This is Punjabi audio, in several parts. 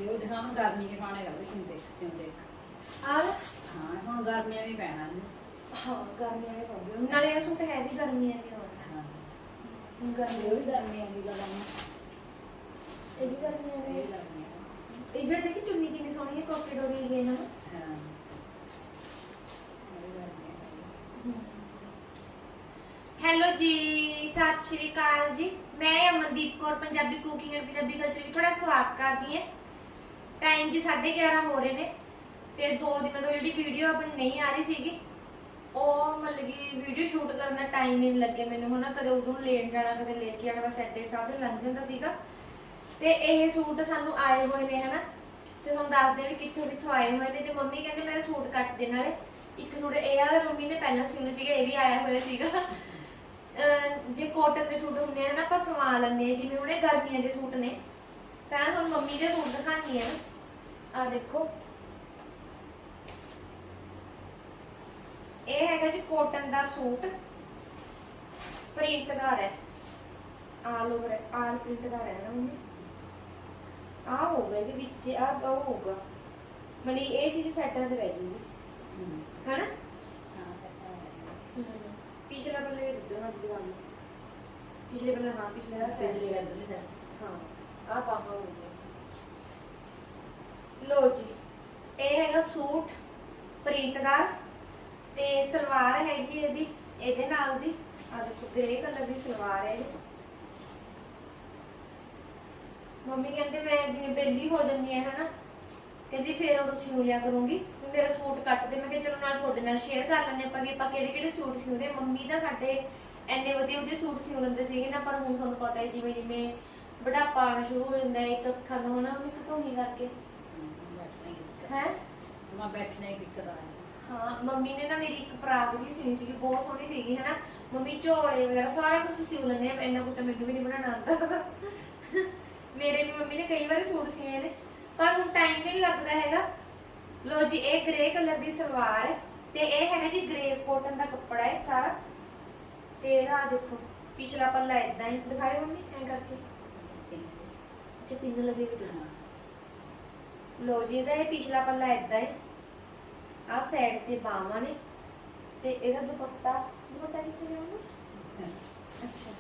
ये दिखा हम गर्मी के खाने लगे सिम देख ਆ हाँ हम गर्मियां भी पैना ਹਾਂ ਗਰਮੀਆਂ ਵੀ ਪਾਉਂਦੇ ਨਾਲੇ ਇਹ ਸੂਟ ਹੈ ਵੀ ਗਰਮੀਆਂ ਦੇ ਹੋਣ हाँ ਗਰਮੀਆਂ ये भी गर्मियां की लगानी ਇਹ ਵੀ ਗਰਮੀਆਂ ये ਦੇ भी गर्मियां ਇਹਦੇ ਦੇਖੀ ਚੁੰਨੀ ਕਿੰਨੀ ਸੋਹਣੀ ਹੈ ਕੋਕੇ ਡੋਰੀ ਗਏ ਹਨ हाँ ये भी गर्मियां ਹੈਲੋ ਜੀ ਸਤਿ ਸ਼੍ਰੀ ਅਕਾਲ ਜੀ ਮੈਂ Amandeep Kaur Punjabi cooking and Punjabi culture ਵਿੱਚ ਤੁਹਾਡਾ ਸਵਾਗਤ ਕਰਦੀ ਹਾਂ ਟਾਈਮ ਜੀ 11:30 ਹੋ ਰਹੇ ਨੇ ਤੇ 2 ਦਿਨਾਂ ਤੋਂ ਜਿਹੜੀ ਵੀਡੀਓ ਆਪਣੀ ਨਹੀਂ ਆ ਰਹੀ ਸੀਗੀ ਉਹ ਮਤਲਬ ਕਿ ਵੀਡੀਓ ਸ਼ੂਟ ਕਰਨ ਦਾ ਟਾਈਮ ਹੀ ਨਹੀਂ ਲੱਗਿਆ ਮੈਨੂੰ ਹਨਾ ਕਦੇ ਉਦੋਂ ਲੈਣ ਜਾਣਾ ਕਦੇ ਲੈ ਕੇ ਆਣਾ ਬਸ ਏਦਾਂ ਹੀ ਸਾਰਾ ਦਿਨ ਲੰਘ ਜਾਂਦਾ ਸੀਗਾ ਤੇ ਇਹ ਸੂਟ ਸਾਨੂੰ ਆਏ ਹੋਏ ਨੇ ਹਨਾ ਤੇ ਤੁਹਾਨੂੰ ਦੱਸਦੇ ਵੀ ਕਿੱਥੋਂ ਆਏ ਹੋਏ ਨੇ ਤੇ ਮੰਮੀ ਕਹਿੰਦੇ ਮੇਰੇ ਸੂਟ ਕੱਟ ਦੇ ਨਾਲੇ ਇੱਕ ਸੂਟ ਇਹ ਵਾਲਾ ਮੰਮੀ ਨੇ ਪਹਿਲਾਂ ਸਿਉਣੇ ਸੀਗਾ ਇਹ ਵੀ ਆਇਆ ਹੋਇਆ ਸੀਗਾ ਜੇ ਕਾਟਨ ਦੇ ਸੂਟ ਹੁੰਦੇ ਆ ਨਾ ਆਪਾਂ ਸਵਾ ਲੈਂਦੇ ਆ ਜਿਵੇਂ ਹੁਣ ਇਹ ਗਰਮੀਆਂ ਦੇ ਸੂਟ ਨੇ ਤਾਂ ਤੁਹਾਨੂੰ ਮੰਮੀ ਦੇ ਸੂਟ ਦਿਖਾਣੀ ਆ ਆ ਦੇਖੋ ਇਹ ਹੈਗਾ ਜੀ ਕਾਟਨ ਦਾ ਸੂਟ ਪ੍ਰਿੰਟਦਾਰ ਹੈ ਆਲ ਓਵਰ ਆਲ ਪ੍ਰਿੰਟਦਾਰ ਹੈ ਨਾ ਮੰਮੀ ਆ ਹੋਗਾ ਇਹਦੇ ਵਿੱਚ ਤੇ ਆ ਹੋਊਗਾ ਮਤਲਬ ਇਹ ਚੀਜ਼ ਸੈਟਾਂ ਤੇ ਰਹਿ ਜੂਗੀ ਹੈਨਾ हाँ सब ਪਿਛਲਾ ਪੱਲੇ ਜਿੱਦਾਂ ਅੱਜ ਦਿਖਾਉਂ ਪਿਛਲੇ ਪੱਲੇ ਹਾਂ ਪਿਛਲੇ ਦਾ ਸਾਈਡ पिछले इधरली साइड ਹਾਂ ਆ ਬਾਹਾਂ ਹੋ ਗਿਆ ਲੋ ਜੀ ਇਹ ਹੈਗਾ ਸੂਟ ਪ੍ਰਿੰਟਦਾਰ ਤੇ ਸਲਵਾਰ ਹੈਗੀ ਇਹਦੇ ਨਾਲ ਦੀ ਆ ਦੇਖੋ ਗ੍ਰੇ ਕਲਰ ਦੀ ਸਲਵਾਰ ਹੈ ਮੰਮੀ ਕਹਿੰਦੇ ਮੈਂ ਜਿਵੇਂ ਬੇਲੀ ਹੋ ਜੰਨੀ ਹੈ ਹਨਾ ਕਹਿੰਦੀ ਫੇਰ ਉਦੋਂ ਸਿਉ ਲਿਆ ਕਰੂੰਗੀ ਵੀ ਮੇਰਾ ਸੂਟ ਕੱਟ ਦੇ ਮੈਂ ਕਿਹਾ ਚਲੋ ਨਾਲ ਤੁਹਾਡੇ ਨਾਲ ਸ਼ੇਅਰ ਕਰ ਲੈਂਦੇ ਆਪਾਂ ਵੀ ਆਪਾਂ ਕਿਹੜੇ ਸੂਟ ਸਿਉਂਦੇ ਮੰਮੀ ਤਾਂ ਸਾਡੇ ਐਨੇ ਵਧੀਆ ਸੂਟ ਸਿਉ ਲੈਂਦੇ ਸੀਗੇ ਨਾ ਪਰ ਹੁਣ ਤੁਹਾਨੂੰ ਪਤਾ ਹੈ ਜਿਵੇਂ ਜਿਵੇਂ ਬੁਢਾਪਾ ਆਉਣਾ ਸ਼ੁਰੂ ਹੋ ਜਾਂਦਾ ਹੈ ਇੱਕ ਅੱਖਾਂ ਦਾ ਹੋਣਾ ਮੰਮੀ ਘਟੋਣੀ ਕਰਕੇ बैठने की दिक्कत ਹੈ वहाँ बैठने की दिक्कत आ रही ਹਾਂ ਮੰਮੀ ਨੇ ਨਾ ਮੇਰੀ ਇੱਕ ਫਰਾਕ ਜੀ ਸਿਉਣੀ ਸੀਗੀ ਬਹੁਤ ਸੋਹਣੀ ਸੀਗੀ ਹਨਾ ਮੰਮੀ ਝੋਲੇ ਵਗੈਰਾ ਸਾਰਾ ਕੁਝ ਸਿਉ ਲੈਂਦੇ ਆ ਇੰਨਾ ਕੁਝ ਤਾਂ ਮੈਨੂੰ ਵੀ ਨਹੀਂ ਬਣਾਉਣਾ ਆਉਂਦਾ ਮੇਰੇ ਵੀ ਮੰਮੀ ਨੇ ਕਈ ਵਾਰ ਸੂਟ ਸਿਏ ਨੇ ਪਰ ਹੁਣ ਟਾਈਮ ਨਹੀਂ ਲੱਗਦਾ ਹੈਗਾ ਲੋ ਜੀ ਇਹ ਗ੍ਰੇ ਕਲਰ ਦੀ ਸਲਵਾਰ ਹੈ ਤੇ ਇਹ ਹੈਗਾ ਜੀ ਗ੍ਰੇਸ ਕਾਟਨ ਦਾ ਕੱਪੜਾ ਹੈ ਸਾਰਾ ਤੇ ਇਹਦਾ ਦੇਖੋ ਪਿਛਲਾ ਪੱਲਾ ਇਦਾਂ ਹੀ ਦਿਖਾਇਓ ਮੰਮੀ ਐਂ ਕਰਕੇ ਅੱਛਾ ਪਿੰਨ ਲੱਗੇ ਵੀ ਦਿਖਾ ਲੋ ਜੀ ਇਹਦਾ ਇਹ ਪਿਛਲਾ ਪੱਲਾ ਇਦਾਂ ਹੈ ਆ ਸਾਈਡ ਤੇ ਬਾਹਾਂ ਨੇ ਤੇ ਇਹਦਾ ਦੁਪੱਟਾ ਕਿੱਥੇ ਗਿਆ ਉਹਨੂੰ ਅੱਛਾ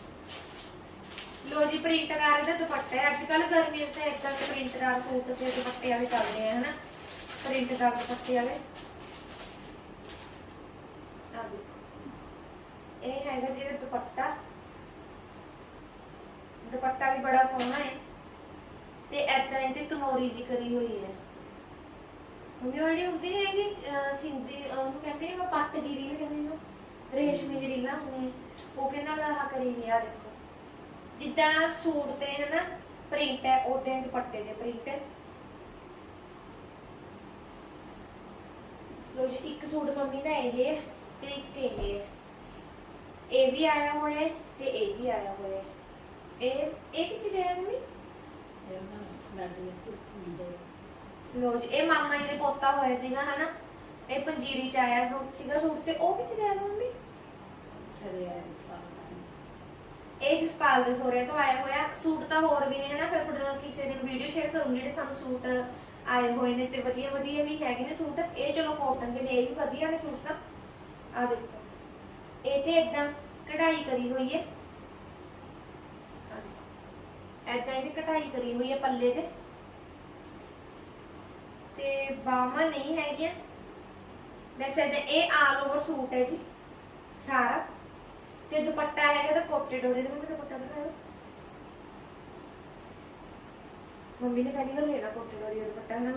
ਲੋ ਜੀ ਪ੍ਰਿੰਟਦਾਰ ਇਹਦਾ ਦੁਪੱਟਾ ਹੈ ਅੱਜ ਕੱਲ ਗਰਮੀਆਂ ਤੇ ਇਦਾਂ ਦੇ ਪ੍ਰਿੰਟਦਾਰ ਸੂਟ ਤੇ ਦੁਪੱਟੇ ਵਾਲੇ ਚੱਲਦੇ ਆ ਹਨਾ ਪ੍ਰਿੰਟਦਾਰ ਦੁਪੱਟੇ ਵਾਲੇ ਆ ਦੇਖੋ ਇਹ ਹੈਗਾ ਜਿਹਦਾ ਦੁਪੱਟਾ ਵੀ ਬੜਾ ਸੋਹਣਾ ਹੈ ਤੇ ਐਦਾਂ ਇਹਦੇ ਕਨੋਰੀ ਜੀ ਕਰੀ ਹੋਈ ਹੈ ਮੰਮੀ ਜਿਹੜੀ ਹੁੰਦੀ ਨੇ ਹੈਗੀ ਸਿੰਧੀ ਉਹਨੂੰ ਕਹਿੰਦੇ ਨੇ ਪੱਟ ਦੀ ਰੀਲ ਕਹਿੰਦੇ ਇਹਨੂੰ ਰੇਸ਼ਮੀ ਦੀ ਰੀਲਾਂ ਹੁੰਦੀਆਂ ਉਹ ਕਿੰਨਾ ਆਹ ਕਰੀ ਵੀ ਆ ਦੇਖੋ ਜਿੱਦਾਂ ਸੂਟ ਤੇ ਹਨਾ ਪ੍ਰਿੰਟ ਹੈ ਉਦਾਂ ਹੀ ਦੁਪੱਟੇ ਦੇ ਪ੍ਰਿੰਟ ਹੈ ਲੋ ਜੀ ਇੱਕ ਸੂਟ ਮੰਮੀ ਦਾ ਇਹ ਹੈ ਤੇ ਇੱਕ ਇਹ ਹੈ ਇਹ ਵੀ ਆਇਆ ਹੋਇਆ ਹੈ ਤੇ ਇਹ ਵੀ ਆਇਆ ਹੋਇਆ ਹੈ ਇਹ ਕਿੱਥੇ ਗਿਆ ਮੰਮੀ ਲੋ ਜੀ ਇਹ ਮਾਮਾ ਜੀ ਦੇ ਪੋਤਾ ਹੋਇਆ ਸੀਗਾ ਹਨਾ ਇਹ ਪੰਜੀਰੀ ਚ ਆਇਆ ਸੀਗਾ ਸੂਟ ਤੇ ਉਹ ਕਿੱਥੇ ਗਿਆ ਮੰਮੀ ਇਹ ਜਸਪਾਲ ਦੇ ਸੋਹਰੇ ਤੋਂ ਆਇਆ ਹੋਇਆ ਸੂਟ ਤਾਂ ਹੋਰ ਵੀ ਨੇ ਹਨਾ ਫਿਰ ਤੁਹਾਡੇ ਨਾਲ ਕਿਸੇ ਦਿਨ ਵੀਡੀਓ ਸ਼ੇਅਰ ਕਰੂੰਗੀ ਜਿਹੜੇ ਸਾਨੂੰ ਸੂਟ ਆਏ ਹੋਏ ਨੇ ਤੇ ਵਧੀਆ ਵੀ ਹੈਗੇ ਨੇ ਸੂਟ ਇਹ ਚਲੋ ਕਾਟਨ ਦੇ ਨੇ ਇਹ ਵੀ ਵਧੀਆ ਨੇ ਸੂਟ ਤਾਂ ਆ ਦੇਖੋ ਇਹ ਤੇ ਇਦਾਂ ਕਢਾਈ ਕਰੀ ਹੋਈ ਹੈ ਇਦਾਂ ਇਹਦੀ ਕਢਾਈ ਕਰੀ ਹੋਈ ਹੈ ਪੱਲੇ ਤੇ ਬਾਹਾਂ ਨਹੀਂ ਹੈਗੀਆਂ ਵੈਸੇ ਇਹ ਆਲ ਓਵਰ ਸੂਟ ਹੈ ਜੀ ਸਾਰਾ ਤੇ ਦੁਪੱਟਾ ਹੈਗਾ ਤਾਂ ਕੋਟੇ ਡੋਰੇ ਦਾ ਮੈਂ ਦੁਪੱਟਾ ਦਿਖਾਓ ਮੰਮੀ ਨੇ ਪਹਿਲੀ ਵਾਰ ਲੈਣਾ ਕੋਟੇ ਡੋਰੇ ਦਾ ਦੁਪੱਟਾ ਨਾ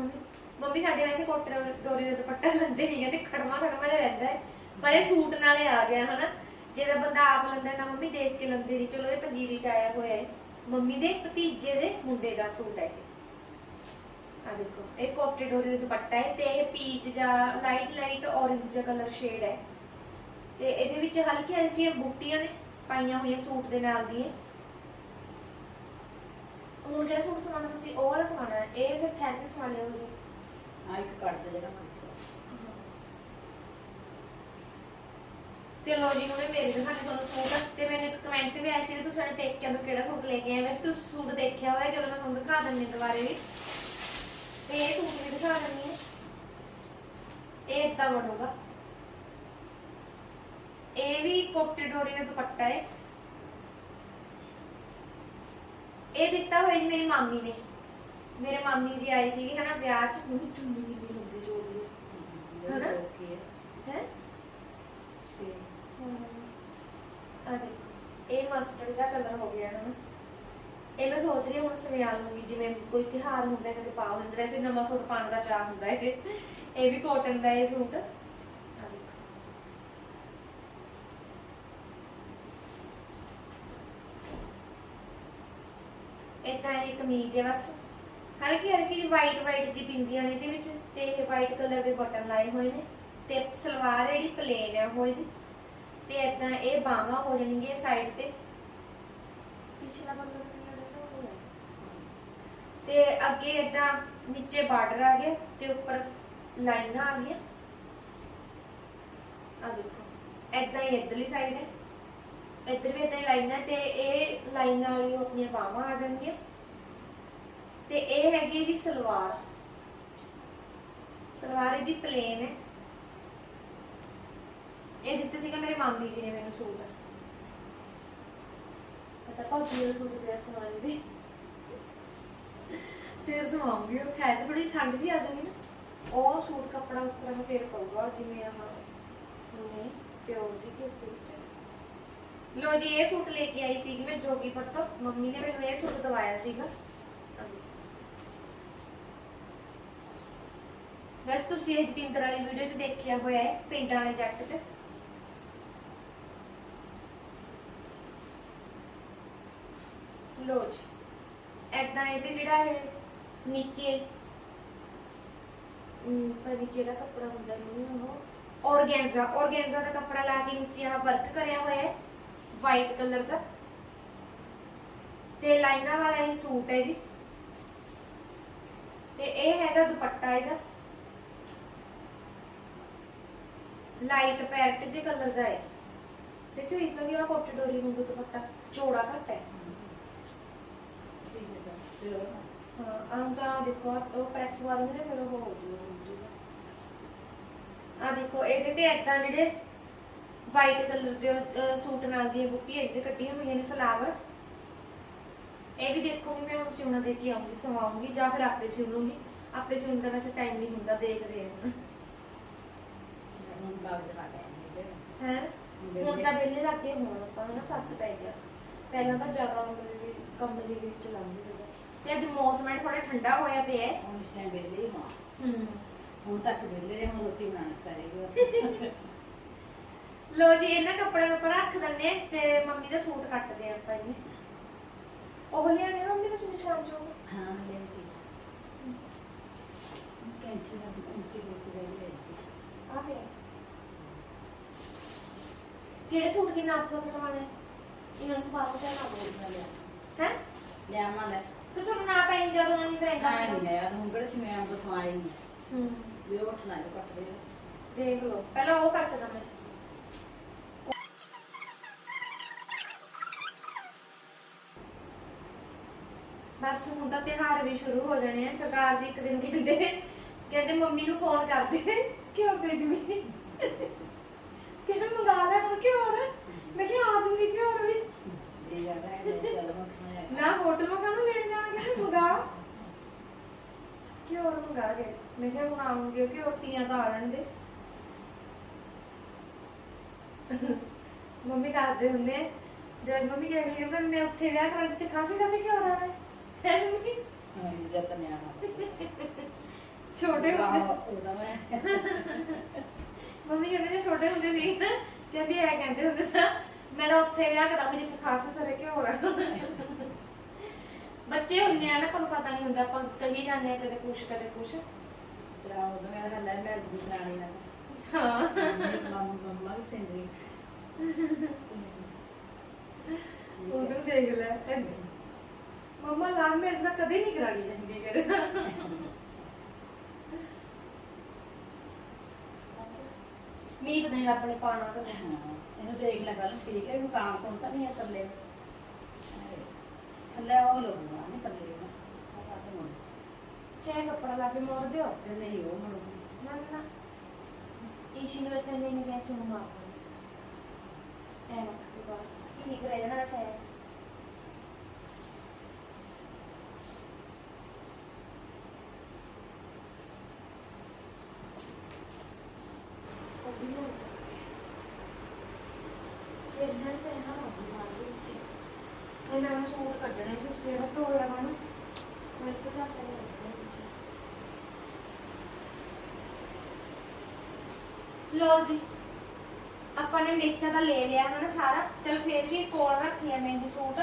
ਮੰਮੀ ਸਾਡੇ ਵੈਸੇ ਕੋਟੇ ਡੋਰੇ ਦਾ ਦੁਪੱਟਾ ਲੈਂਦੇ ਨਹੀਂ ਕਹਿੰਦੇ ਖੜਮਾ ਜਿਹਾ ਰਹਿੰਦਾ ਹੈ ਪਰ ਇਹ ਸੂਟ ਨਾਲੇ ਆ ਗਿਆ ਹਨਾ ਜਿਹੜਾ ਬੰਦਾ ਆਪ ਲੈਂਦਾ ਤਾਂ ਮੰਮੀ ਦੇਖ ਕੇ ਲੈਂਦੇ ਨਹੀਂ ਚਲੋ ਇਹ ਪੰਜੀਰੀ ਚ ਆਇਆ ਹੋਇਆ ਹੈ ਮੰਮੀ ਦੇ ਭਤੀਜੇ ਦੇ ਮੁੰਡੇ ਦਾ ਸੂਟ ਹੈ ਆ ਦੇਖੋ ਇਹ ਕੋਟੇ ਡੋਰੇ ਦਾ ਦੁਪੱਟਾ ਹੈ ਤੇ ਇਹ ਪੀਚ ਜਾਂ ਲਾਈਟ ਔਰੇਂਜ ਜਿਹਾ ਕਲਰ ਸ਼ੇਡ ਹੈ ਤੇ ਇਹਦੇ ਵਿੱਚ ਹਲਕੀ ਬੂਟੀਆਂ ਨੇ ਪਾਈਆਂ ਹੋਈਆਂ ਸੂਟ ਦੇ ਨਾਲ ਦੀਆਂ ਹੁਣ ਜਿਹੜਾ ਸੂਟ ਸਮਾਣਾ ਤੁਸੀਂ ਉਹ ਵਾਲਾ ਸਮਾਣਾ ਹੈ ਇਹ ਫਿਰ ਠਹਿਰ ਕੇ ਸਵਾ ਲਿਓ ਜੀ हाँ एक काट दे जरा ਤੇ ਲੋ ਜੀ ਉਹਨੇ ਮੇਰੇ ਦਿਖਾਣੇ ਤੁਹਾਨੂੰ ਸੂਟ ਤੇ ਮੈਨੂੰ ਇੱਕ ਕਮੈਂਟ ਵੀ ਆਇਆ ਸੀ ਕਿ ਤੁਸੀਂ ਸਾਡੇ ਪੇਕਿਆਂ ਤੋਂ ਕਿਹੜਾ ਸੂਟ ਲੈ ਕੇ ਆਏ ਵੈਸੇ ਤੁਸੀਂ ਸੂਟ ਦੇਖਿਆ ਹੋਇਆ ਚਲੋ ਮੈਂ ਤੁਹਾਨੂੰ ਦਿਖਾ ਦਿੰਦੀ ਦੁਬਾਰੇ ਵੀ ਤੇ ਇਹ ਸੂਟ ਵੀ ਦਿਖਾ ਦਿੰਦੀ ਹਾਂ। ਇਹ ਏਦਾਂ ਬਣੂਗਾ। ਇਹ ਵੀ ਕੋਟੇ ਡੋਰੀ ਦਾ ਦੁਪੱਟਾ ਹੈ। ਇਹ ਦਿੱਤਾ ਹੋਇਆ ਜੀ ਮੇਰੀ ਮਾਮੀ ਨੇ। ਮੇਰੇ ਮਾਮੀ ਜੀ ਆਏ ਸੀਗੇ ਹਨਾ ਵਿਆਹ 'ਚ। ਮੈਨੂੰ ਚੁੰਨੀ ਵੀ ਲੰਬੀ ਜੋੜੀ ਹੈ ਹਨਾ ਹੈ ਆ ਦੇਖੋ, ਇਹ ਮਸਟਰਡ ਜਿਹਾ ਕਲਰ ਹੋ ਗਿਆ ਹਨਾ। ਇਹ ਮੈਂ ਸੋਚ ਰਹੀ ਹੁਣ ਸਵਿਆ ਲੂੰਗੀ, ਜਿਵੇਂ ਕੋਈ ਤਿਉਹਾਰ ਹੁੰਦਾ ਕਦੇ ਪਾ ਹੁੰਦਾ। ਵੈਸੇ ਨਵਾਂ ਸੂਟ ਪਾਉਣ ਦਾ ਚਾਅ ਹੁੰਦਾ ਹੈ। ਇਹ ਵੀ ਕਾਟਨ ਦਾ ਇਹ ਸੂਟ। ਆ ਦੇਖੋ, ਏਦਾਂ ਇਹ ਕਮੀਜ਼ ਹੈ ਬਸ ਹਲਕੀ ਹਲਕੀ ਵਾਈਟ ਜੀ ਪਿੰਦੀਆਂ ਨੇ ਇਹਦੇ ਵਿੱਚ, ਤੇ ਇਹ ਵਾਈਟ ਕਲਰ ਦੇ ਬਟਨ ਲਾਏ ਹੋਏ ਨੇ, ਤੇ ਸਲਵਾਰ ਜਿਹੜੀ ਪਲੇਨ ਹੈ ਉਹ ਇਹਦੀ। ਤੇ ਏਦਾਂ ਇਹ ਬਾਹਾਂ ਹੋ ਜਾਣਗੀਆਂ ਸਾਈਡ ਤੇ, ਪਿਛਲਾ ਪੱਲਾ ਤੇ ਅੱਗੇ ਏਦਾਂ ਨੀਚੇ ਬਾਰਡਰ ਆ ਗਿਆ ਤੇ ਉੱਪਰ ਲਾਈਨਾਂ ਆ ਗਈਆਂ। ਆ ਦੇਖੋ ਏਦਾਂ ਹੀ ਇਧਰਲੀ ਸਾਈਡ ਹੈ, ਇੱਧਰ ਵੀ ਏਦਾਂ ਹੀ ਲਾਈਨਾਂ, ਤੇ ਇਹ ਲਾਈਨਾਂ ਵਾਲੀ ਆਪਣੀਆਂ ਬਾਹਾਂ ਆ ਜਾਣਗੀਆਂ। ਤੇ ਇਹ ਹੈਗੀ ਜੀ ਸਲਵਾਰ। ਸਲਵਾਰ ਇਹਦੀ ਪਲੇਨ ਹੈ। ਇਹ ਦਿੱਤੇ ਸੀਗਾ ਮੇਰੇ ਮਾਮੀ ਜੀ ਨੇ ਮੈਨੂੰ ਸੂਟ। ਪਤਾ ਭਾਜੀ ਦਾ ਸੂਟ ਪਿਆ ਸਵਾਰੀ ਦੇ, ਫਿਰ ਸਵਾਉਂਗੀ। ਉਹ ਖੈਰ ਥੋੜੀ ਠੰਡ ਜੀ ਆ ਜਾਊਗੀ ਨਾ, ਉਹ ਸੂਟ ਕੱਪੜਾ ਉਸ ਤਰ੍ਹਾਂ ਫਿਰ ਪਊਗਾ ਜਿਵੇਂ ਆਹ ਹੁਣੇ ਪਿਓਰ ਜੀ ਕਿ ਉਸਦੇ ਵਿੱਚ। ਲੋ ਜੀ ਇਹ ਸੂਟ ਲੈ ਕੇ ਆਈ ਸੀਗੀ ਮੈਂ ਜੋਗੀਪੁਰ ਤੋਂ। ਮੰਮੀ ਨੇ ਮੈਨੂੰ ਇਹ ਸੂਟ ਦਵਾਇਆ ਸੀਗਾ। ਵੈਸੇ ਤੁਸੀਂ ਇਹ ਜਤਿੰਦਰ ਵਾਲੀ ਵੀਡੀਓ 'ਚ ਦੇਖਿਆ ਹੋਇਆ ਹੈ, ਪਿੰਡਾਂ ਵਾਲੇ ਜੱਟ 'ਚ। ਲੋ ਜੀ ਏਦਾਂ ਇਹਦੇ ਜਿਹੜਾ ਇਹ ਨੀਚੇ ਪਤਾ ਨੀ ਕਿਹੜਾ ਕੱਪੜਾ ਹੁੰਦਾ ਇਹਨੂੰ, ਉਹ ਔਰਗੈਂਜ਼ਾ ਦਾ ਕੱਪੜਾ ਲਾ ਕੇ ਨੀਚੇ ਆਹ ਵਰਕ ਕਰਿਆ ਹੋਇਆ ਹੈ ਵਾਈਟ ਕਲਰ ਦਾ, ਤੇ ਲਾਈਨਾਂ ਵਾਲਾ ਇਹ ਸੂਟ ਹੈ ਜੀ। ਤੇ ਇਹ ਹੈਗਾ ਦੁਪੱਟਾ ਇਹਦਾ, ਲਾਈਟ ਪੈਰਟ ਜੇ ਕਲਰ ਦਾ ਹੈ। ਦੇਖੋ ਇਦਾਂ ਵੀ ਆ ਕੋਟੇ ਡੋਰੀ ਨੂੰ ਦੁਪੱਟਾ ਚੌੜਾ ਘੱਟ ਹੈ। ਹਾਂ ਆਮ ਤਾਂ ਦੇਖੋ ਉਹ ਪ੍ਰੈਸ ਵਾਲੇ ਨੇ ਫਿਰ ਉਹ ਹੋ ਜੂਗਾ। ਆ ਦੇਖੋ ਇਹਦੇ ਤੇ ਏਦਾਂ ਜਿਹੜੇ ਵਾਈਟ ਕਲਰ ਦੇ ਸੂਟ ਨਾਲ ਦੀਆਂ ਬੁੱਟੀਆਂ ਇਹਦੇ ਕੱਟੀਆਂ ਹੋਈਆਂ ਨੇ ਫਲਾਵਰ। ਇਹ ਵੀ ਦੇਖੂਗੀ ਮੈਂ ਹੁਣ ਸਿਉਣਾ ਦੇ ਕੇ ਆਉਂਗੀ, ਸਵਾਉਂਗੀ ਜਾਂ ਫਿਰ ਆਪੇ ਸਿਉ ਲੂੰਗੀ। ਆਪੇ ਸਿਉਣ ਦਾ ਵੈਸੇ ਟਾਈਮ ਨਹੀਂ ਹੁੰਦਾ, ਦੇਖਦੇ ਹਾਂ ਹੈ। ਹੁਣ ਤਾਂ ਵਿਹਲੇ ਲੱਗੇ ਹੋਣ ਆਪਾਂ ਹਨਾ, ਫਰਕ ਪੈ ਗਿਆ। ਪਹਿਲਾਂ ਤਾਂ ਜ਼ਿਆਦਾ ਕੰਮ ਜਿਹੇ ਵਿੱਚ ਲਾਉਂਦੇ ਹੁੰਦੇ। ਤੇ ਅੱਜ ਮੌਸਮ ਹੈ ਥੋੜਾ ਠੰਡਾ ਹੋਇਆ ਪਿਆ ਹੈ। ਹੁਣ ਇਸ ਟਾਈਮ ਵੇਲੇ ਮਾਂ ਹੁਣ ਤੱਕ ਵੇਲੇ ਰਹੇ, ਹੁਣ ਰੋਟੀ ਬਣਾਉਣੀ ਕਰੇਗੀ। ਲੋ ਜੀ ਇਹਨਾਂ ਕੱਪੜਿਆਂ ਨੂੰ ਆਪਾਂ ਰੱਖ ਦਿੰਦੇ ਆ ਤੇ ਮੰਮੀ ਦਾ ਸੂਟ ਕੱਟਦੇ ਆ ਆਪਾਂ ਇਹਨੇ। ਉਹ ਲਿਆਣੇ ਮੰਮੀ ਨੂੰ ਨਿਸ਼ਾਨ ਚੋਂ। ਹਾਂ ਲੈਂਦੀ ਕੈਂਚੀ ਨਾਲ ਕੈਂਚੀ ਦੇ ਕੇ ਲੈ ਆ ਪਿਆ। ਕਿਹੜੇ ਸੂਟ ਦੀ ਨਾਪ ਤੋਂ ਬਣਵਾਉਣਾ ਹੈ? ਇਹਨਾਂ ਨੂੰ ਬਾਹਰ ਜਾ ਨਾ ਬੋਲ ਲਿਆ ਹੈ ਲਿਆਵਾਂ ਲੈ ਤੇ ਤੁਹਾਨੂੰ ਨਾ ਪਈ ਜਦੋਂ ਨਹੀਂ ਕਰੇਗਾ। ਹਾਂ ਨਹੀਂ ਹੈ ਹੁਣ ਕਿਹੜੇ ਸੀ ਮੈਂ ਬਸਵਾਈ ਨਹੀਂ ਜੇ ਉੱਠਣਾ ਹੈ ਕੱਟ ਦੇ। ਦੇਖ ਲਓ ਪਹਿਲਾਂ ਉਹ ਕੱਟਦਾ ਮੈਂ। ਬਸ ਹੁਣ ਤਾਂ ਤਿਉਹਾਰ ਵੀ ਸ਼ੁਰੂ ਹੋ ਜਾਣੇ ਆ। ਸਰਕਾਰ ਜੀ ਇੱਕ ਦਿਨ ਕਹਿੰਦੇ ਮੰਮੀ ਨੂੰ ਫੋਨ ਕਰਦੇ ਕਿਉਂ ਦੇ ਜੂਗੀ, ਕਹਿੰਦੇ ਮੰਗਾ ਲੈ ਹੁਣ ਕਿਉਂ ਹੋਰ। ਮੈਂ ਕਿਹਾ ਆ ਜੂਗੀ ਕਿਉਂ ਹੋਰ ਵੀ ਜੀ ਜਾ ਰਿਹਾ ਹੈ ਚੱਲ ਮੈਂ ਨਾ ਹੋਟਲ ਮਾ ਕਾਹਨੂੰ ਲੈਣ ਜਾਣਾ, ਕਹਿੰਦੇ ਮੰਗਾ ਕਿਉਂ ਹੋਰ ਮੰਗਾ ਕੇ। ਮੈਂ ਕਿਹਾ ਹੁਣ ਆਉਂਗੀ ਕਿ ਹੋਰ ਤੀਆਂ ਤਾਂ ਆ ਜਾਣ ਦੇ। ਮੰਮੀ ਦੱਸਦੇ ਹੁੰਦੇ ਜਦ ਮੰਮੀ ਕਹਿੰਦੇ ਮੈਂ ਉੱਥੇ ਵਿਆਹ ਕਰਾਂ ਜਿੱਥੇ ਖਾਸੀ ਕਿਉਂ ਆਣਾ ਹੈ ਮੰਮੀ। ਹਾਂ ਜਦ ਨਿਆਣਾ ਛੋਟੇ ਹੁੰਦੇ ਉਹਦਾ ਮੈਂ ਮੰਮੀ ਕਹਿੰਦੇ ਛੋਟੇ ਹੁੰਦੇ ਸੀ ਕਹਿੰਦੀ ਐ ਕਹਿੰਦੇ ਹੁੰਦੇ ਤਾਂ ਮੈਂ ਤਾਂ ਉੱਥੇ ਵਿਆਹ ਕਰਾਂਗੀ ਜਿੱਥੇ ਖਾਸ ਸਾਰੇ ਘਿਓ ਰਹਿਣ। ਬੱਚੇ ਹੁੰਦੇ ਆ ਨਾ, ਤੁਹਾਨੂੰ ਪਤਾ ਨਹੀਂ ਹੁੰਦਾ, ਆਪਾਂ ਕਹੀ ਜਾਂਦੇ ਆ ਕਦੇ ਕੁਛ ਕਦੇ ਕੁਛ। ਤੇਰਾ ਉਹਦਾ ਮੇਰਾ ਲੈ ਮੈਂ ਦੀ ਰਾਣੀ ਨਾਲ ਹਾਂ ਮੰਮਾ ਵੀ ਸਿੰਦਰੀ ਉਦੋਂ ਦੇਖ ਲੈ ਮੰਮਾ ਲਾਭ ਮੇਰੇ ਤਾਂ ਕਦੇ ਨਹੀਂ ਕਰਾਣੀ ਚਾਹੀਦੀ ਕਰ। ਮੀਂਹ ਪਤਾ ਨਹੀਂ ਰੱਬ ਨੇ ਪਾਣਾ ਤਾਂ ਇਹਨੂੰ ਦੇਖ ਲੈ ਪਹਿਲਾਂ ਠੀਕ ਹੈ, ਇਹਨੂੰ ਕੰਮ ਕੋਣ ਤਾਂ ਨਹੀਂ ਹੈ ਥੱਲੇ ਥੱਲੇ ਉਹ ਲੋਗਾ ਨਹੀਂ ਪੱਲੇ ਚਾਹੇ ਕੱਪੜਾ ਲਾ ਕੇ ਮੋੜ ਦਿਓ। ਤੇ ਨਹੀਂ ਉਹ ਮੜੂਗੀ। ਨਾ ਨਾ ਈਸ਼ੀ ਨੂੰ ਵੈਸੇ ਨਹੀਂ ਕੈਸੇ ਨੂੰ ਮਾਰ ਐ ਰੱਖ ਦੇ ਬਸ ਠੀਕ ਰਹਿ ਜਾਣਾ ਸਹਿ। ਉਹ ਵੀ ਨਾ ਚੱਕੇ ਫਿਰ ਨਾ ਤੇ ਹਾਂ ਬਾਹਰ ਦੇ ਵਿੱਚ ਇਹ ਮੈਂ ਸੂਟ ਕੱਢਣਾ ਕਿ ਜਿਹੜਾ ਧੋਇਆ ਵਾ ਨਾ ਉਹ ਇੱਕ ਚੱਕ ਕੇ ਰੱਖਣਾ ਵਿੱਚ। ਲੋ ਜੀ ਆਪਾਂ ਨੇ ਮੇਚਾ ਤਾਂ ਲੈ ਲਿਆ ਹੈ ਨਾ ਸਾਰਾ। ਚਲ ਫਿਰ ਵੀ ਕੋਲ ਰੱਖਿਆ ਮੈਂ ਇਹ ਸੂਟ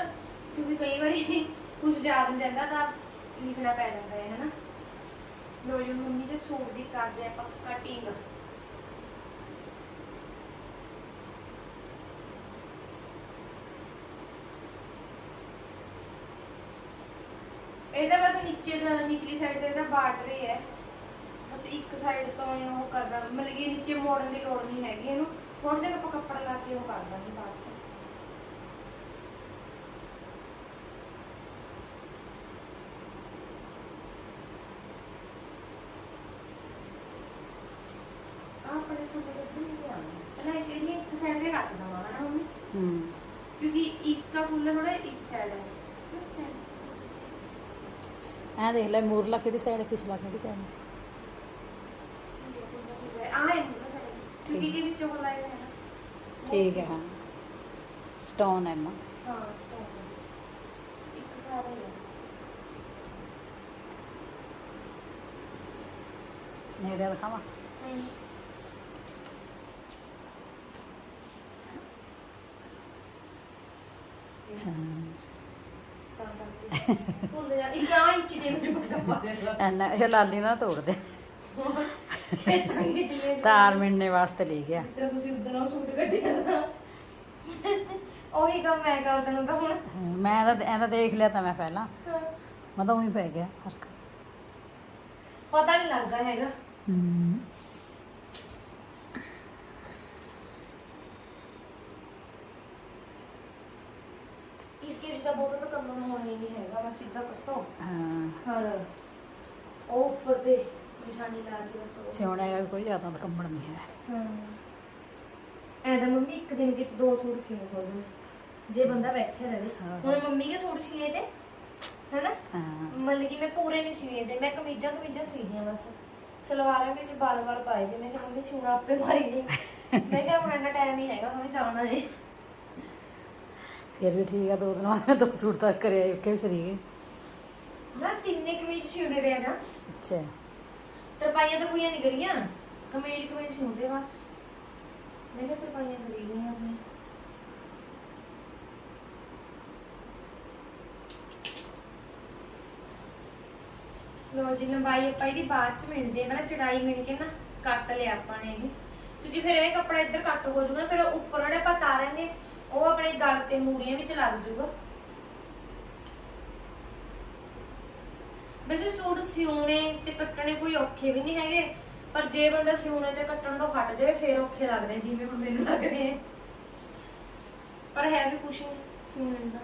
ਕਿਉਂਕਿ ਕਈ ਵਾਰੀ ਕੁਝ ਯਾਦ ਨਹੀਂ ਰਹਿੰਦਾ ਤਾਂ ਲਿਖਣਾ ਪੈ ਜਾਂਦਾ ਹੈ ਹਨਾ। ਲੋ ਜੀ ਮੰਮੀ ਦੇ ਸੂਟ ਦੀ ਕਰਦੇ ਆਪਾਂ ਕਟਿੰਗ। ਇਹਦਾ ਬਸ ਨੀਚਲੀ ਸਾਈਡ ਤੇ ਇਹਦਾ ਬਾਰਡਰ ਹੀ ਹੈ। ਬਸ ਇੱਕ ਸਾਈਡ ਤੋਂ ਉਹ ਕਰਦਾ ਮਤਲਬ ਕਿ ਨੀਚੇ ਮੋੜਨ ਦੀ ਲੋੜ ਨਹੀਂ ਹੈਗੀ ਇਹਨੂੰ। ਥੋੜਾ ਜਿਹਾ ਆਪਾਂ ਕੱਪੜਾ ਲਾ ਕੇ ਉਹ ਕਰ ਦਾਂਗੇ ਬਾਅਦ ਚ। ਆਪਣੇ ਫੁੱਲ ਦੇ ਵੀ ਆਉਂਦਾ ਨਾ ਕਿ ਇੱਕ ਸਾਈਡ ਤੇ ਰੱਖ ਦਵਾਂ ਨਾ ਮੰਮੀ क्योंकि इसका फूल है थोड़ा इस साइड है किस साइड ਐ ਦੇਖ ਲੈ ਮੂਰਲਾ ਕਿਹੜੀ ਸਾਈਡ ਹੈ ਪਿਛਲਾ ਕਿਹੜੀ ਸਾਈਡ ਹੈ। क्योंकि के बीच में लगाया है ना। ठीक है हाँ स्टोन है माँ। हां स्टोन एक सारा है नेड़े दिखावा। ਭੁੱਲ ਜਾ ਇੱਕ ਆ ਇੰਚ ਦੇ ਮੇਰੇ ਪੱਕਾ ਪਾ ਦੇ ਐਨਾ ਇਹ ਲਾਲੀ ਨਾ ਤੋੜ ਦੇ ਖੇਤਾਂ ਵਿੱਚ ਲੈ ਤਾਰ ਮਿਲਣੇ ਵਾਸਤੇ ਲੈ ਗਿਆ। ਜਿੱਦਾਂ ਤੁਸੀਂ ਉਦੋਂ ਉਹ ਸੂਟ ਕੱਢਿਆ ਤਾਂ ਉਹੀ ਕੰਮ ਮੈਂ ਕਰ ਦੇਣਾ ਤਾਂ ਹੁਣ। ਮੈਂ ਤਾਂ ਐਂ ਤਾਂ ਦੇਖ ਲਿਆ ਤਾਂ ਮੈਂ ਪਹਿਲਾਂ ਮੈਂ ਤਾਂ ਉਹੀ ਪੈ ਗਿਆ ਫਰਕ। ਪਤਾ ਨਹੀਂ ਲੱਗਦਾ ਹੈਗਾ। इसके जितना बहुत तो कम होना ही नहीं है मैं सीधा कटो। हाँ और ਉਹ ਉੱਪਰ ਤੇ ਨਿਸ਼ਾਨੀ ਲਾ ਕੇ ਬਸ ਉਹ ਸਿਉਣੇ ਦਾ ਵੀ ਕੋਈ ਜ਼ਿਆਦਾ ਤਾਂ ਕੰਬਣ ਨਹੀਂ ਹੈ। ਐ ਤਾਂ ਮੰਮੀ ਇੱਕ ਦਿਨ ਵਿੱਚ 2 ਸੂਟ ਸਿਉਂ ਹੋ ਜਾਣ ਜੇ ਬੰਦਾ ਬੈਠਿਆ ਰਹੇ। ਹੁਣ ਮੰਮੀ ਕੇ ਸੂਟ ਸੀਏ ਤੇ ਹੈਨਾ ਮਤਲਬ ਕਿ ਮੈਂ ਪੂਰੇ ਨਹੀਂ ਸੀਏ ਤੇ ਮੈਂ ਕਮੀਜ਼ਾਂ ਸੀਦੀਆਂ ਬਸ। ਸਲਵਾਰਾਂ ਵਿੱਚ ਬਾਲ ਪਾਏ ਤੇ ਮੈਂ ਕਿਹਾ ਮੰਮੀ ਸਿਉਣਾ ਆਪੇ ਮਾਰੀ ਜੀ। ਮੈਂ ਕਿਹਾ ਹੁਣ ਇੰਨਾ ਟਾਈਮ ਨਹੀਂ ਹੈਗਾ ਹੁਣ ਜਾਣਾ ਹੈ। ਫਿਰ ਵੀ ਠੀਕ ਆ 2 ਦਿਨ ਬਾਅਦ ਮੈਂ 2 ਸੂਟ ਤੱਕ ਕਰਿਆ ਇੱਕੇ ਸ਼ਰੀਰ ਨਾ 3 ਕਮੀਜ਼ ਸਿਉਂਦੇ ਰਹੇ ਨਾ। ਅੱਛਾ ਤਰਪਾਈਆਂ ਨਹੀਂ ਕਰੀਆਂ ਕਮੀਜ਼ ਸਿਉਂਦੇ ਬਸ। ਮੈਂ ਕਿਹਾ ਤਰਪਾਈਆਂ ਕਰੀ ਗਈਆਂ ਆਪਣੇ। ਲੋ ਜੀ ਲੰਬਾਈ ਆਪਾਂ ਇਹਦੀ ਬਾਅਦ ਚ ਮਿਲਦੇ ਪਹਿਲਾਂ ਚੜਾਈ ਮਿਲ ਕੇ ਨਾ ਕੱਟ ਲਿਆ ਆਪਾਂ ਨੇ ਇਹ ਕਿਉਂਕਿ ਫਿਰ ਇਹ ਕੱਪੜਾ ਇੱਧਰ ਕੱਟ ਹੋ ਜਾਊਗਾ ਫਿਰ ਉੱਪਰ ਜਿਹੜੇ ਆਪਾਂ ਤਾਰਾਂਗੇ ਉਹ ਆਪਣੇ ਗਲ ਤੇ ਮੂਰੀਆਂ ਵਿੱਚ ਲੱਗ ਜਾਊਗਾ। ਵੈਸੇ ਸੂਟ ਸਿਉਣੇ ਤੇ ਕੱਟਣੇ ਕੋਈ ਔਖੇ ਵੀ ਨਹੀਂ ਹੈਗੇ ਪਰ ਜੇ ਬੰਦਾ ਸਿਉਣੇ ਤੇ ਕੱਟਣ ਤੋਂ ਹਟ ਜਾਵੇ ਫਿਰ ਔਖੇ ਲੱਗਦੇ ਜਿਵੇਂ ਹੁਣ ਮੈਨੂੰ ਲੱਗ ਰਹੇ ਪਰ ਹੈ ਵੀ ਕੁਛ ਨਹੀਂ ਸਿਉਣੇ ਦਾ।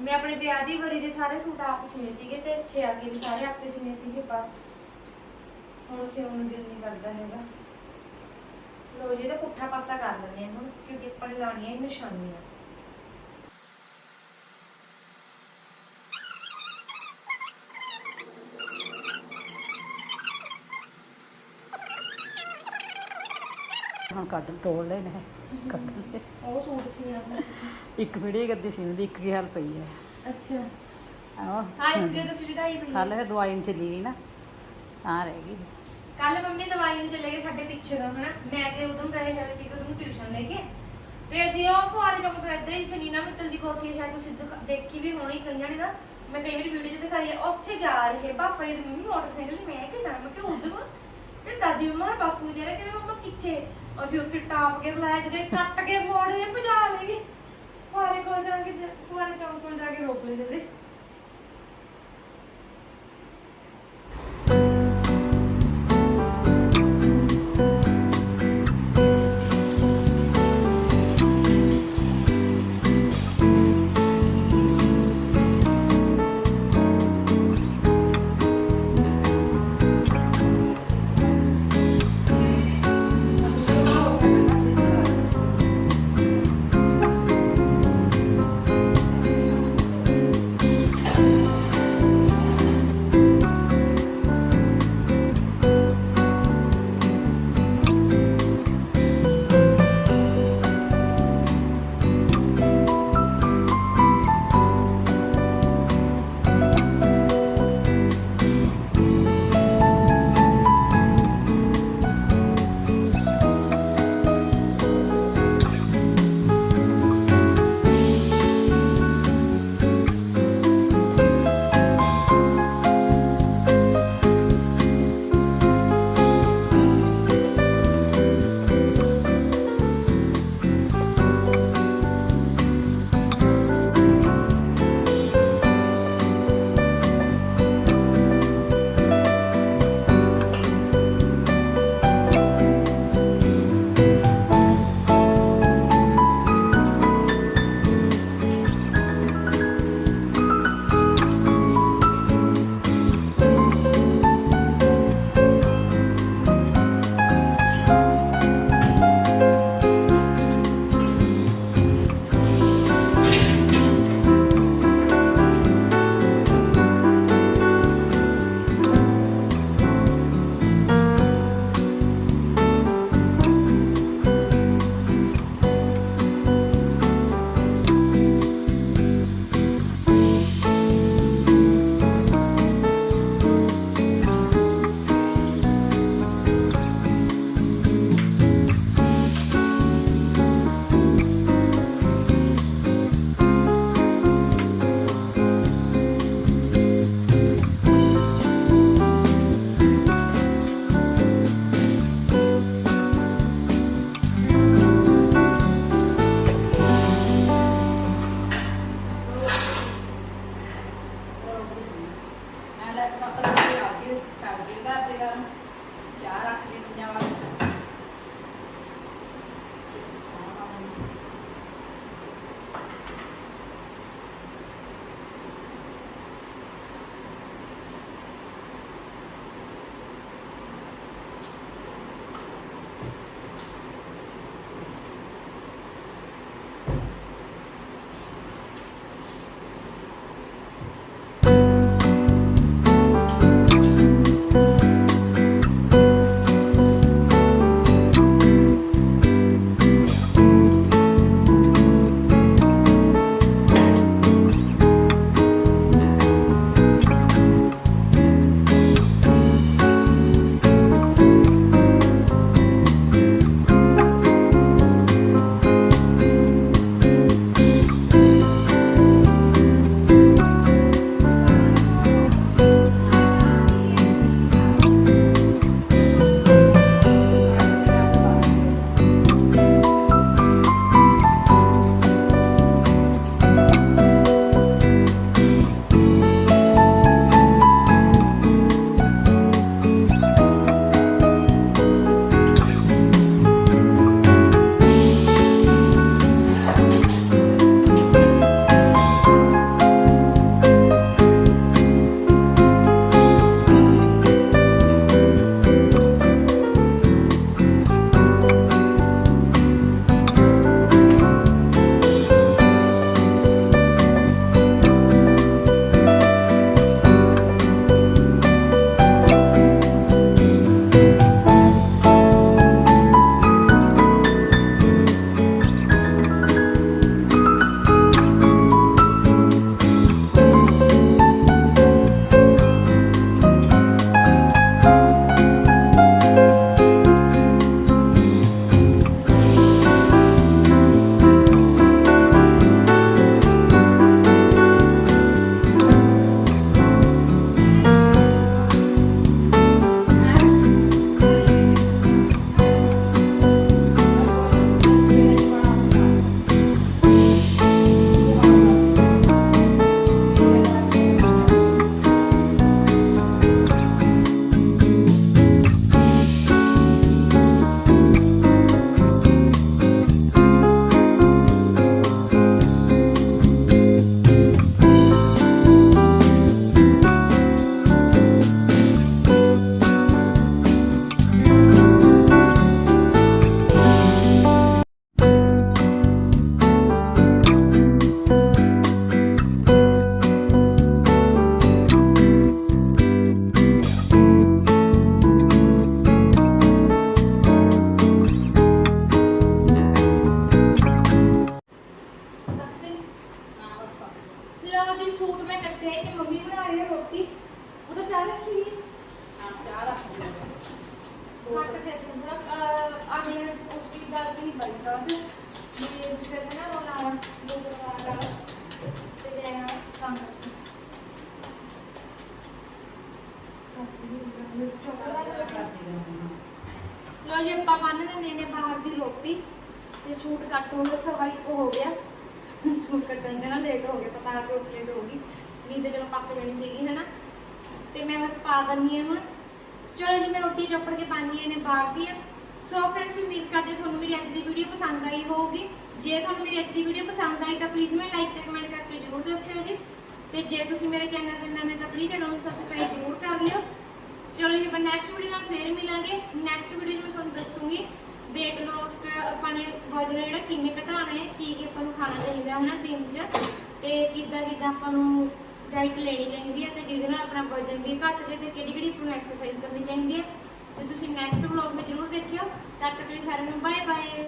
ਮੈਂ ਆਪਣੇ ਵਿਆਹ ਦੀ ਵਾਰੀ ਦੇ ਸਾਰੇ ਸੂਟ ਆਪ ਸਿਉਣੇ ਸੀਗੇ ਤੇ ਇੱਥੇ ਆ ਕੇ ਵੀ ਸਾਰੇ ਆਪੇ ਸਿਉਣੇ ਸੀਗੇ ਬਸ ਹੁਣ ਸਿਉਣ ਨੂੰ ਦਿਲ ਨਹੀਂ ਕਰਦਾ ਹੈਗਾ। ਲੋ ਜੀ ਇਹਦਾ ਪੁੱਠਾ ਪਾਸਾ ਕਰ ਲੈਂਦੇ ਹਾਂ ਹੁਣ ਕਿਉਂਕਿ ਆਪਾਂ ਨੇ ਲਾਉਣੀਆਂ ਇਹ ਨਿਸ਼ਾਨੀਆਂ। ਹੁਣ ਕੱਢ ਤੋੜ ਲੈ ਨੇ ਕੱਢ ਲੈ। ਉਹ ਸੂਟ ਸੀ ਆਪਣਾ ਇੱਕ ਵੀਡੀਓ ਗੱਦੀ ਸੀ ਉਹਦੀ ਇੱਕ ਕੀ ਹਾਲ ਪਈ ਹੈ। ਅੱਛਾ ਆਹ ਹਾਂ ਕਿਉਂਕਿ ਤੁਸੀਂ ਚੜਾਈ ਪਈ ਕੱਲ ਫਿਰ ਦਵਾਈ ਨਹੀਂ ਚੱਲੀ ਗਈ ਨਾ ਤਾਂ ਰਹਿ ਗਈ। ਕੱਲ ਮੰਮੀ ਦਵਾਈ ਨੂੰ ਚਲੇ ਗਏ ਸਾਡੇ ਪਿੱਛੇ ਦਾ ਹਨਾ ਮੈਂ ਤੇ ਉਦੋਂ ਗਏ ਹੋਏ ਸੀ ਉਦੋਂ ਟਿਊਸ਼ਨ ਲੈ ਕੇ ਤੇ ਅਸੀਂ ਉਹ ਫੁਆਰੇ ਚੌਂਕ ਤੋਂ ਇੱਧਰ ਹੀ ਨੀਨਾ ਮਿੱਤਲ ਦੀ ਕੋਠੀ ਸ਼ਾਇਦ ਤੁਸੀਂ ਦੇਖੀ ਵੀ ਹੋਣੀ ਕਈਆਂ ਨੇ ਨਾ ਮੈਂ ਕਈ ਵਾਰੀ ਵੀਡੀਓ 'ਚ ਦਿਖਾਈ ਹੈ ਉੱਥੇ ਜਾ ਰਹੇ ਪਾਪਾ ਜੀ ਦੀ ਮੰਮੀ ਮੋਟਰਸਾਈਕਲ ਮੈਂ ਕਿ ਨਾ ਮੈਂ ਕਿ ਉਦੋਂ ਤੇ ਦਾਦੀ ਮੰਮਾ ਬਾਪੂ ਜਿਹੜੇ ਕਹਿੰਦੇ ਮੰਮਾ ਕਿੱਥੇ ਅਸੀਂ ਉੱਥੇ ਟਾਪ ਕੇ ਲਾਇਆ ਜਦੇ ਕੱਟ ਕੇ ਮੋੜੇ ਭਜਾ ਲਏ ਫੁਆਰੇ ਕੋਲ ਜਾ ਕੇ ਫੁਆਰੇ ਚੌਂਕ ਕੋਲ ਜਾ ਕੇ ਰੋਕ ਲਏ ਜਦੇ। ਸਬਜ਼ੀ ਧਰ ਦੇ ਗਰਮ, ਚਾਹ ਰੱਖ ਦੇ ਪੰਜਾਂ ਵਾਸਤੇ। ਲਓ ਜੀ ਸੂਟ ਮੈਂ ਕੱਟੇ ਤੇ ਮੰਮੀ ਬਣਾ ਰਹੀ ਹੈ ਰੋਟੀ। ਉਹ ਤਾਂ ਚਾਹ ਰੱਖੀ ਹੋਈ ਹੈ। ਹਾਂ ਚਾਹ ਰੱਖ ਦੇ। ਕੱਟ ਕੇ ਸੂਟ ਅਗਲੇ ਉਸकी दाल की बन कर ये दूसरे में ना वो लाना दो प्रकार का ਤੇ ਦੇਣਾ ਕੰਮ ਕਰਦੀ ਸਬਜ਼ੀ ਚੋਕਲਾ ਲੋ ਜੀ ਆਪਾਂ ਬੰਨ ਦਿੰਦੇ ਨੇ ਬਾਹਰ ਦੀ ਰੋਟੀ ਤੇ ਸੂਟ ਕੱਟ ਹੋ ਗਿਆ ਸਵਾ ਇੱਕ ਹੋ ਗਿਆ ਸੂਟ ਕੱਟਣ ਜਣਾ ਲੇਟ ਹੋ ਗਿਆ ਪਤਾ ਨਹੀਂ ਰੋਟੀ ਲੇਟ ਹੋ ਗਈ ਨਹੀਂ ਤੇ ਚਲੋ ਪੱਕ ਜਾਣੀ ਸੀਗੀ ਹੈ ਨਾ ਤੇ ਮੈਂ ਬਸ ਪਾ ਦਿੰਨੀ ਆ ਹੁਣ ਚਲੋ ਜੀ ਮੈਂ ਰੋਟੀ ਚੋਪੜ ਕੇ ਪਾਣੀ ਇਹਨੇ ਬਾਹਰ ਦੀ ਆ ਸੋ ਫਰੈਂਡਸ ਉਮੀਦ ਕਰਦੇ ਤੁਹਾਨੂੰ ਮੇਰੀ ਅੱਜ ਦੀ ਵੀਡੀਓ ਪਸੰਦ ਆਈ ਹੋਊਗੀ ਜੇ ਤੁਹਾਨੂੰ ਮੇਰੀ ਅੱਜ ਦੀ ਵੀਡੀਓ ਪਸੰਦ ਆਈ ਤਾਂ ਪਲੀਜ਼ ਮੈਨੂੰ ਲਾਈਕ ਤੇ ਕਮੈਂਟ ਕਰਕੇ ਜ਼ਰੂਰ ਦੱਸਿਓ ਜੀ ਤੇ ਜੇ ਤੁਸੀਂ ਮੇਰੇ ਚੈਨਲ ਤੇ ਨਵੇਂ ਤਾਂ ਪਲੀਜ਼ ਚੈਨਲ ਨੂੰ ਸਬਸਕ੍ਰਾਈਬ ਜ਼ਰੂਰ ਕਰ ਲਿਓ ਚਲੋ ਜੀ ਆਪਾਂ ਨੈਕਸਟ ਵੀਡੀਓ ਨਾਲ ਫੇਰ ਮਿਲਾਂਗੇ ਨੈਕਸਟ ਵੀਡੀਓ 'ਚ ਮੈਂ ਤੁਹਾਨੂੰ ਦੱਸੂਗੀ weight loss ਆਪਾਂ ਨੇ ਵਜ਼ਨ ਜਿਹੜਾ ਕਿਵੇਂ ਘਟਾਉਣਾ ਹੈ ਕੀ ਆਪਾਂ ਨੂੰ ਖਾਣਾ ਚਾਹੀਦਾ ਹੈ ਨਾ ਦਿਨ 'ਚ ਤੇ ਕਿੱਦਾਂ ਆਪਾਂ ਨੂੰ ਡਾਈਟ ਲੈਣੀ ਚਾਹੀਦੀ ਹੈ ਤੇ ਜਿਹਦੇ ਨਾਲ ਆਪਣਾ ਵਜ਼ਨ ਵੀ ਘਟ ਜਾਏ ਤੇ ਕਿਹੜੀ ਆਪਾਂ ਨੂੰ ਐਕਸਰਸਾਈਜ਼ ਕਰਨੀ ਚਾਹੀਦੀ ਹੈ ਤੇ ਤੁਸੀਂ ਨੈਕਸਟ ਵਲੌਗ ਵਿੱਚ ਜ਼ਰੂਰ ਦੇਖਿਓ ਤਦ ਤੱਕ ਲਈ ਸਾਰਿਆਂ ਨੂੰ ਬਾਏ ਬਾਏ।